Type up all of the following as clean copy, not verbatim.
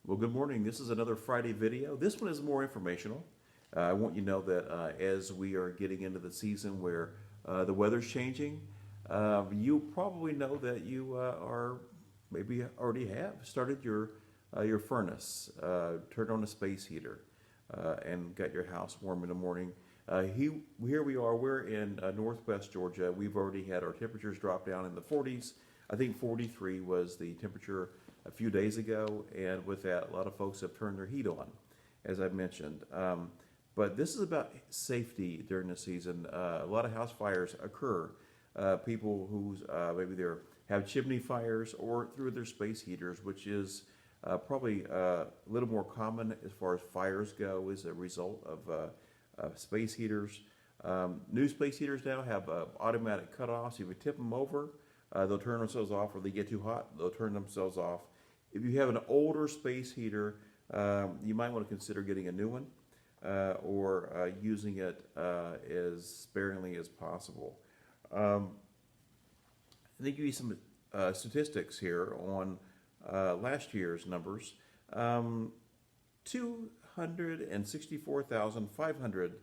Well, good morning. This is another Friday video. This one is more informational. I want you to know that as we are getting into the season where the weather's changing, you probably know that you are maybe already have started your furnace, turned on a space heater, and got your house warm in the morning. Here we are. We're in northwest Georgia. We've already had our temperatures drop down in the 40s. I think 43 was the temperature a few days ago, and with that, a lot of folks have turned their heat on, as I've mentioned. But this is about safety during the season. A lot of house fires occur. People who maybe they have chimney fires or through their space heaters, which is probably a little more common as far as fires go, as a result of space heaters. New space heaters now have automatic cutoffs. If you tip them over, they'll turn themselves off, or they get too hot, they'll turn themselves off. If you have an older space heater, you might want to consider getting a new one or using it as sparingly as possible. I think you need some statistics here on last year's numbers. 264,500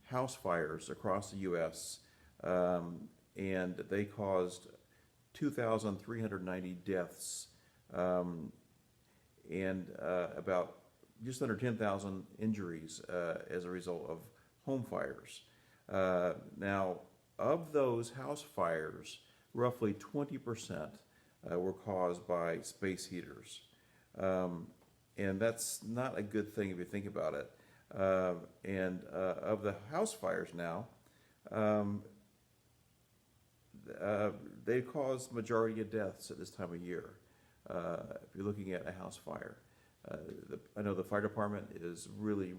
house fires across the U.S., and they caused 2,390 deaths, and about just under 10,000 injuries as a result of home fires. Now, of those house fires, roughly 20% were caused by space heaters. And that's not a good thing if you think about it. And of the house fires now, they cause majority of deaths at this time of year. If you're looking at a house fire, I know the fire department is really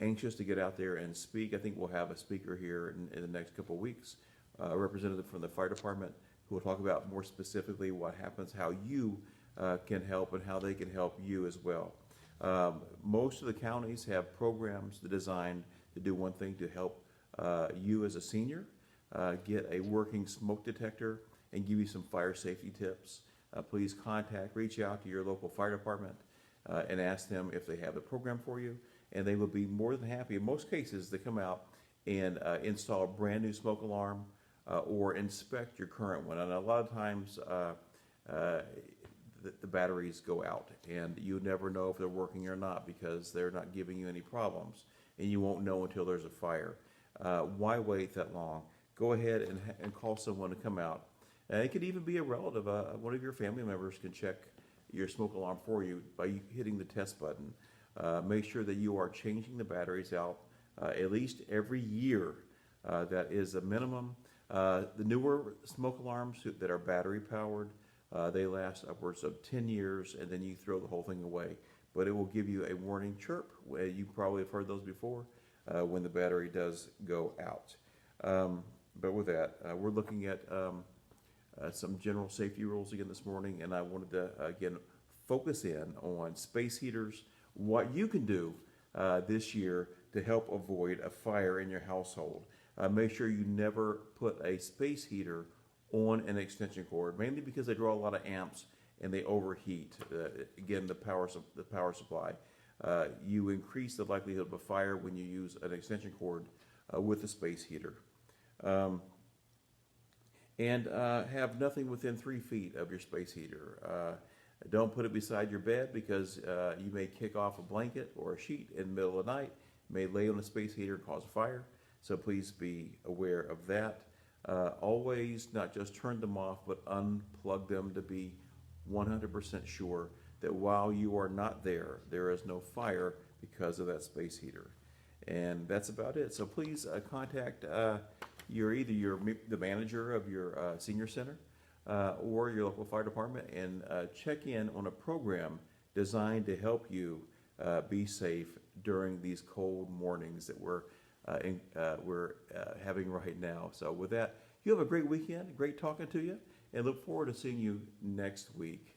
anxious to get out there and speak. I think we'll have a speaker here in the next couple of weeks, a representative from the fire department who will talk about more specifically what happens, how you can help, and how they can help you as well. Most of the counties have programs designed to do one thing: to help you as a senior get a working smoke detector and give you some fire safety tips. Please reach out to your local fire department and ask them if they have a program for you, and they will be more than happy. In most cases, they come out and install a brand new smoke alarm or inspect your current one. And a lot of times, the batteries go out, and you never know if they're working or not because they're not giving you any problems, and you won't know until there's a fire. Why wait that long? Go ahead and call someone to come out. It could even be a relative. One of your family members can check your smoke alarm for you by hitting the test button. Make sure that you are changing the batteries out at least every year. That is a minimum. The newer smoke alarms that are battery powered, they last upwards of 10 years, and then you throw the whole thing away. But it will give you a warning chirp. You probably have heard those before when the battery does go out. But with that, we're looking at some general safety rules again this morning, and I wanted to again focus in on space heaters, what you can do this year to help avoid a fire in your household. Make sure you never put a space heater on an extension cord, mainly because they draw a lot of amps and they overheat. Again, the power supply. You increase the likelihood of a fire when you use an extension cord with a space heater. And have nothing within 3 feet of your space heater. Don't put it beside your bed because you may kick off a blanket or a sheet in the middle of the night. It may lay on the space heater and cause a fire. So please be aware of that. Always not just turn them off, but unplug them to be 100% sure that while you are not there, there is no fire because of that space heater. And that's about it. So please contact the manager of your senior center or your local fire department and check in on a program designed to help you be safe during these cold mornings that we're having right now. So with that, you have a great weekend, great talking to you, and look forward to seeing you next week.